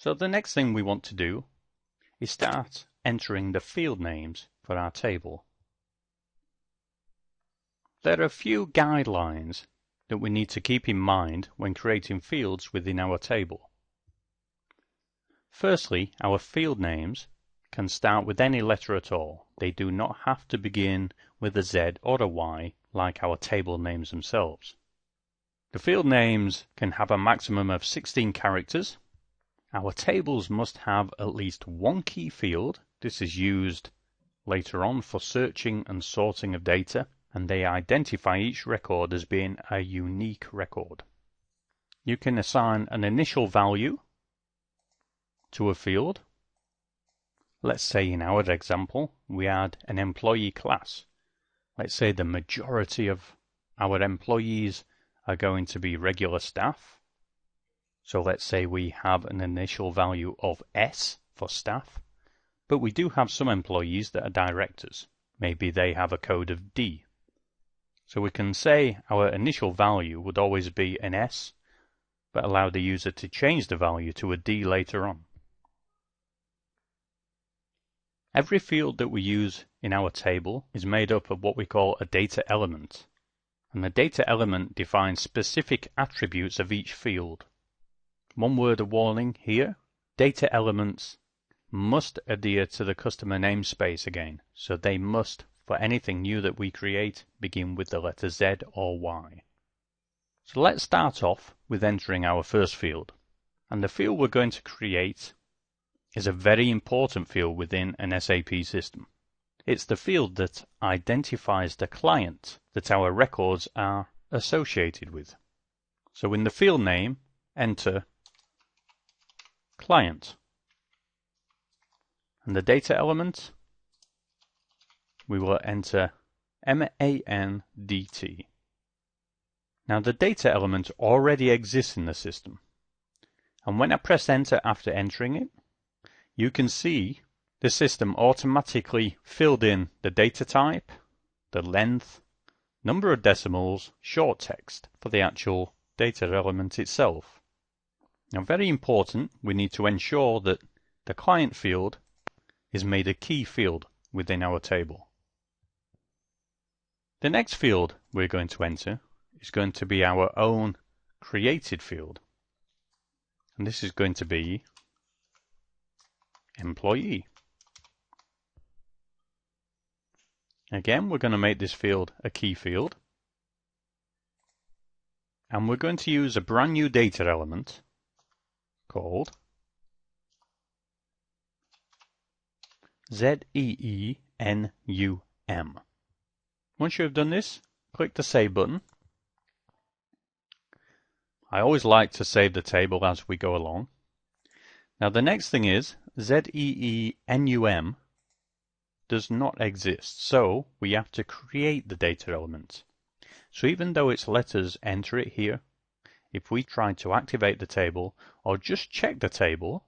So the next thing we want to do is start entering the field names for our table. There are a few guidelines that we need to keep in mind when creating fields within our table. Firstly, our field names can start with any letter at all. They do not have to begin with a Z or a Y like our table names themselves. The field names can have a maximum of 16 characters. Our tables must have at least one key field. This is used later on for searching and sorting of data, and they identify each record as being a unique record. You can assign an initial value to a field. Let's say in our example we had an employee class. Let's say the majority of our employees are going to be regular staff. So let's say we have an initial value of S for staff, but we do have some employees that are directors. Maybe they have a code of D. So we can say our initial value would always be an S, but allow the user to change the value to a D later on. Every field that we use in our table is made up of what we call a data element. And the data element defines specific attributes of each field. One word of warning here, data elements must adhere to the customer namespace again. So they must, for anything new that we create, begin with the letter Z or Y. So let's start off with entering our first field. And the field we're going to create is a very important field within an SAP system. It's the field that identifies the client that our records are associated with. So in the field name, enter client. And the data element, we will enter MANDT. Now the data element already exists in the system. And when I press enter after entering it, you can see the system automatically filled in the data type, the length, number of decimals, short text for the actual data element itself. Now very important, we need to ensure that the client field is made a key field within our table. The next field we're going to enter is going to be our own created field. And this is going to be employee. Again, we're going to make this field a key field. And we're going to use a brand new data element called ZEENUM. Once you have done this, click the Save button. I always like to save the table as we go along. Now the next thing is ZEENUM does not exist, so we have to create the data element. So even though its letters enter it here, if we try to activate the table or just check the table,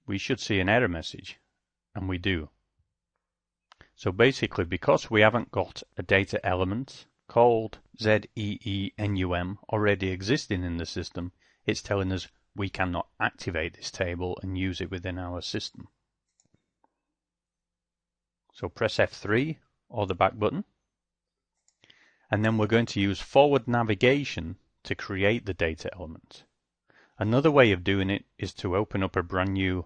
we should see an error message, and we do. So basically, because we haven't got a data element called ZEENUM already existing in the system, it's telling us we cannot activate this table and use it within our system. So press F3 or the back button, and then we're going to use forward navigation to create the data element. Another way of doing it is to open up a brand new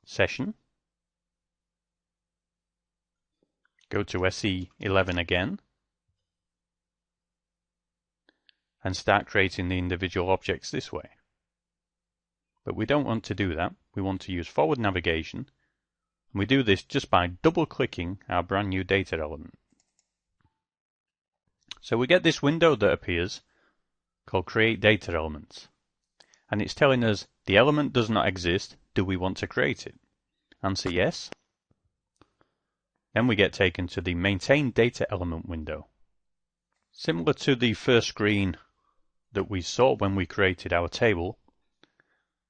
session, go to SE11 again, and start creating the individual objects this way. But we don't want to do that. We want to use forward navigation, and we do this just by double-clicking our brand new data element. So we get this window that appears called Create Data Elements, and it's telling us the element does not exist. Do we want to create it? Answer yes. Then we get taken to the Maintain Data Element window. Similar to the first screen that we saw when we created our table,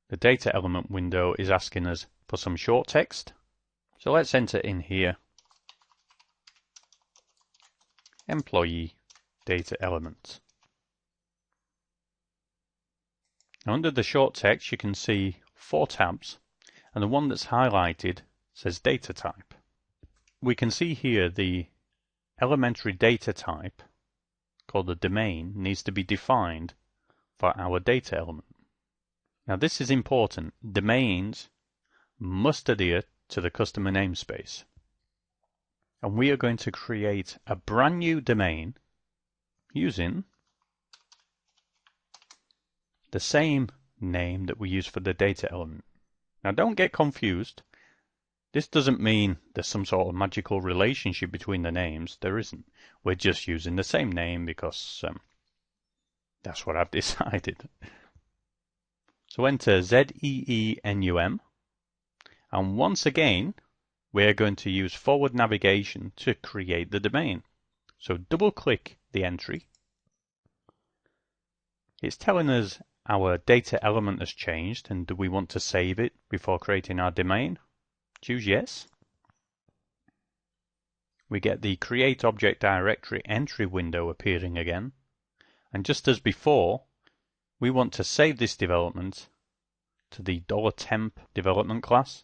the data element window is asking us for some short text. So let's enter in here employee data element. Now under the short text you can see 4 tabs, and the one that's highlighted says data type. We can see here the elementary data type called the domain needs to be defined for our data element. Now this is important. Domains must adhere to the customer namespace. And we are going to create a brand new domain using the same name that we use for the data element. Now don't get confused. This doesn't mean there's some sort of magical relationship between the names. There isn't. We're just using the same name because that's what I've decided. So enter ZEENUM, and once again we're going to use forward navigation to create the domain. So double click the entry. It's telling us our data element has changed and do we want to save it before creating our domain. Choose yes. We get the Create Object Directory entry window appearing again. And just as before, we want to save this development to the $temp development class.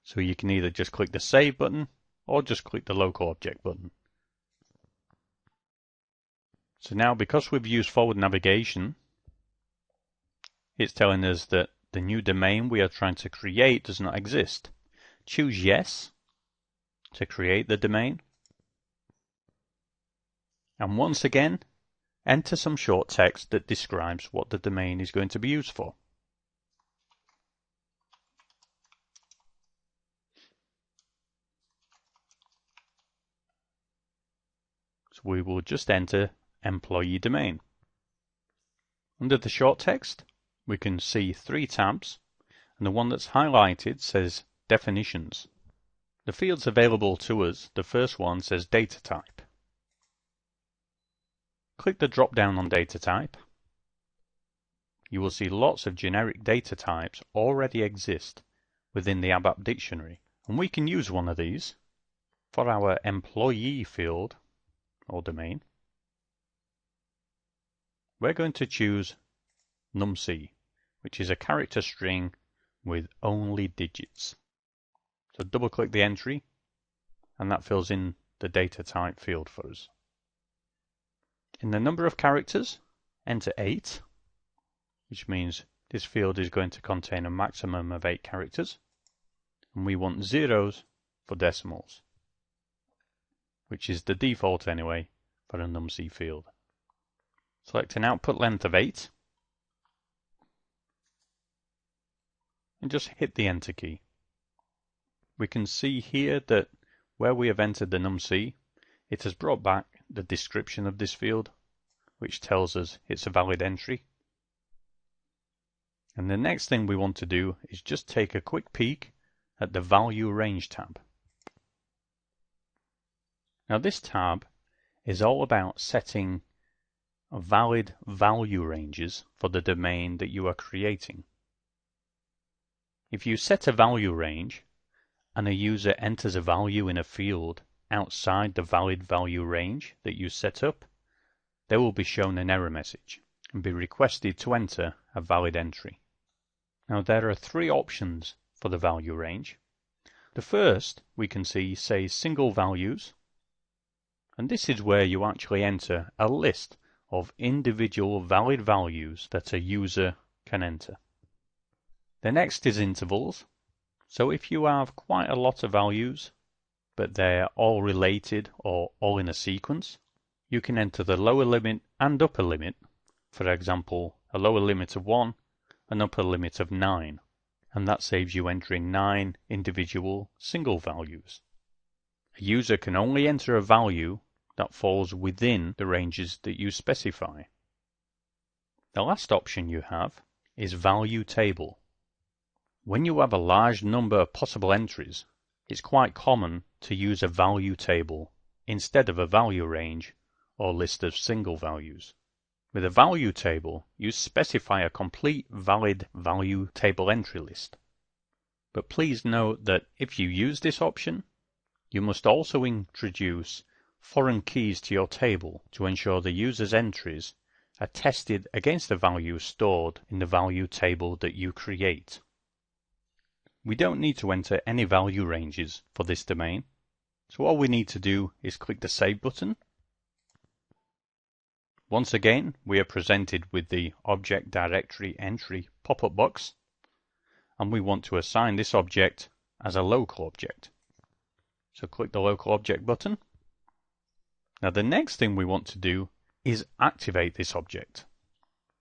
So you can either just click the Save button or just click the Local Object button. So now because we've used forward navigation, it's telling us that the new domain we are trying to create does not exist. Choose yes to create the domain. And once again, enter some short text that describes what the domain is going to be used for. So we will just enter employee domain. Under the short text, we can see 3 tabs, and the one that's highlighted says definitions. The fields available to us, the first one says data type. Click the drop down on data type. You will see lots of generic data types already exist within the ABAP dictionary, and we can use one of these for our employee field or domain. We're going to choose numC, which is a character string with only digits. So double click the entry and that fills in the data type field for us. In the number of characters, enter 8, which means this field is going to contain a maximum of 8 characters. And we want zeros for decimals, which is the default anyway for a numC field. Select an output length of 8 and just hit the enter key. We can see here that where we have entered the numC, it has brought back the description of this field, which tells us it's a valid entry. And the next thing we want to do is just take a quick peek at the Value Range tab. Now this tab is all about setting valid value ranges for the domain that you are creating. If you set a value range and a user enters a value in a field outside the valid value range that you set up, they will be shown an error message and be requested to enter a valid entry. Now there are 3 options for the value range. The first we can see says single values, and this is where you actually enter a list of individual valid values that a user can enter. The next is intervals. So if you have quite a lot of values, but they're all related or all in a sequence, you can enter the lower limit and upper limit. For example, a lower limit of 1, an upper limit of 9. And that saves you entering 9 individual single values. A user can only enter a value that falls within the ranges that you specify. The last option you have is Value Table. When you have a large number of possible entries, it's quite common to use a value table instead of a value range or list of single values. With a value table, you specify a complete valid value table entry list. But please note that if you use this option, you must also introduce foreign keys to your table to ensure the user's entries are tested against the values stored in the value table that you create. We don't need to enter any value ranges for this domain, so all we need to do is click the Save button. Once again, we are presented with the Object Directory Entry pop-up box, and we want to assign this object as a local object. So click the Local Object button. Now the next thing we want to do is activate this object.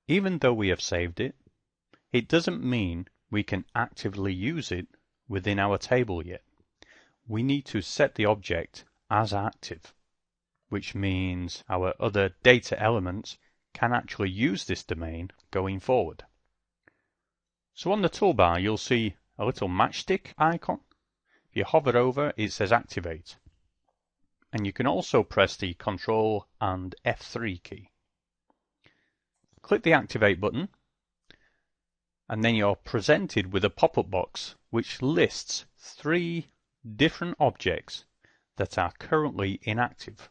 Even though we have saved it, it doesn't mean we can actively use it within our table yet. We need to set the object as active, which means our other data elements can actually use this domain going forward. So on the toolbar, you'll see a little matchstick icon. If you hover over, it says Activate. And you can also press the Ctrl and F3 key. Click the Activate button, and then you're presented with a pop-up box which lists 3 different objects that are currently inactive.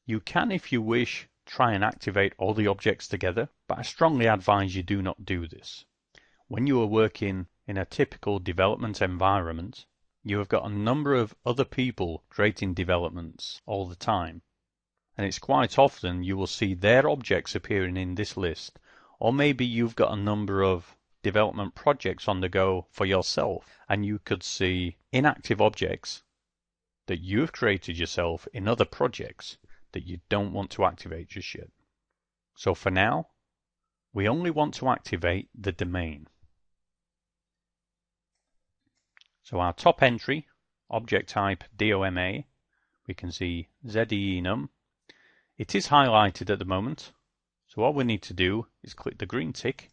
You can, if you wish, try and activate all the objects together, but I strongly advise you do not do this. When you are working in a typical development environment, you have got a number of other people creating developments all the time, and it's quite often you will see their objects appearing in this list, or maybe you've got a number of development projects on the go for yourself, and you could see inactive objects that you've created yourself in other projects that you don't want to activate just yet. So for now, we only want to activate the domain. So our top entry, object type DOMA, we can see ZEENUM. It is highlighted at the moment, so all we need to do is click the green tick.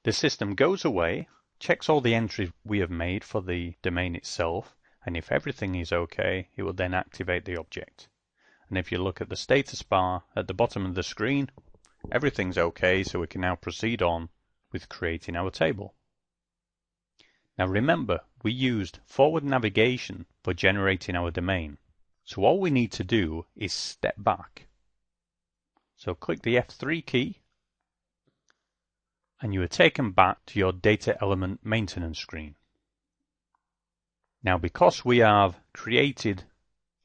The system goes away, checks all the entries we have made for the domain itself, and if everything is okay, it will then activate the object. And if you look at the status bar at the bottom of the screen, everything's okay, so we can now proceed on with creating our table. Now remember, we used forward navigation for generating our domain. So all we need to do is step back. So click the F3 key, and you are taken back to your data element maintenance screen. Now because we have created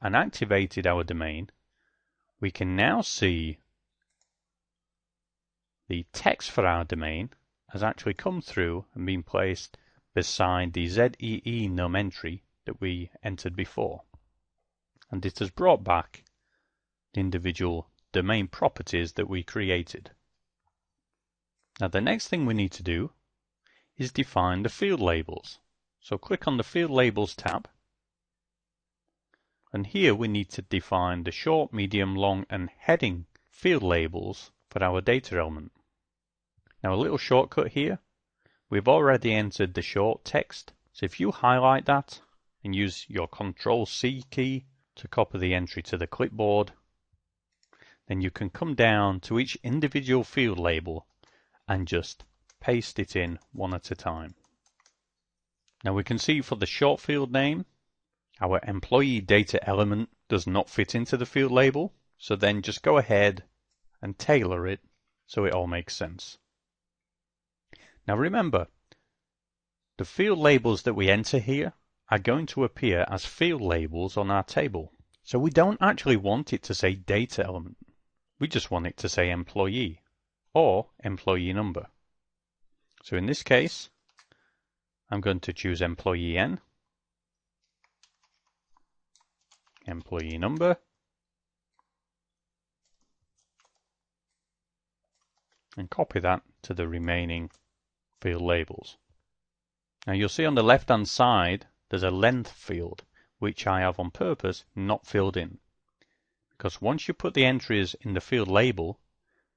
and activated our domain, we can now see the text for our domain has actually come through and been placed beside the ZEENUM entry that we entered before. And it has brought back the individual domain properties that we created. Now the next thing we need to do is define the field labels. So click on the Field Labels tab, and here we need to define the short, medium, long and heading field labels for our data element. Now a little shortcut here, we've already entered the short text, so if you highlight that and use your Ctrl+C key to copy the entry to the clipboard, then you can come down to each individual field label and just paste it in one at a time. Now we can see for the short field name, our employee data element does not fit into the field label, so then just go ahead and tailor it so it all makes sense. Now remember, the field labels that we enter here are going to appear as field labels on our table. So we don't actually want it to say data element. We just want it to say employee or employee number. So in this case, I'm going to choose employee N, employee number, and copy that to the remaining field labels. Now you'll see on the left hand side there's a length field which I have on purpose not filled in, because once you put the entries in the field label,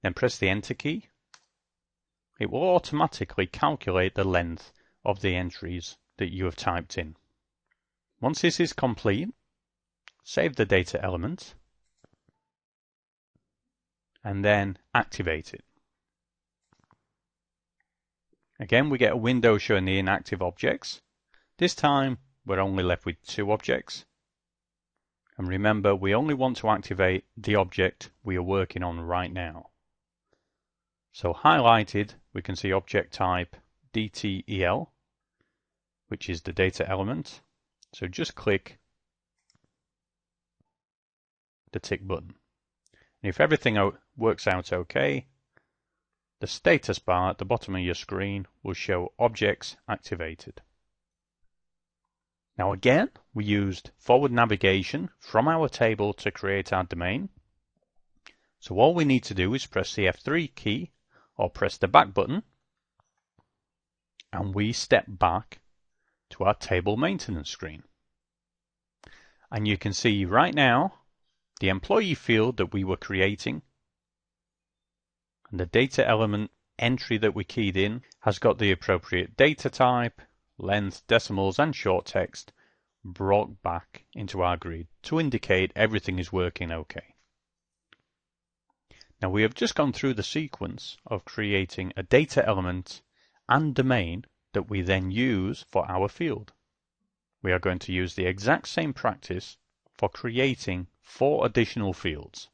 then press the enter key, it will automatically calculate the length of the entries that you have typed in. Once this is complete, save the data element and then activate it. Again, we get a window showing the inactive objects. This time, we're only left with 2 objects. And remember, we only want to activate the object we are working on right now. So highlighted, we can see object type DTEL, which is the data element. So just click the tick button. And if everything works out okay, the status bar at the bottom of your screen will show objects activated. Now again, we used forward navigation from our table to create our domain. So all we need to do is press the F3 key or press the back button, and we step back to our table maintenance screen. And you can see right now the employee field that we were creating and the data element entry that we keyed in has got the appropriate data type, length, decimals, and short text brought back into our grid to indicate everything is working okay. Now we have just gone through the sequence of creating a data element and domain that we then use for our field. We are going to use the exact same practice for creating 4 additional fields.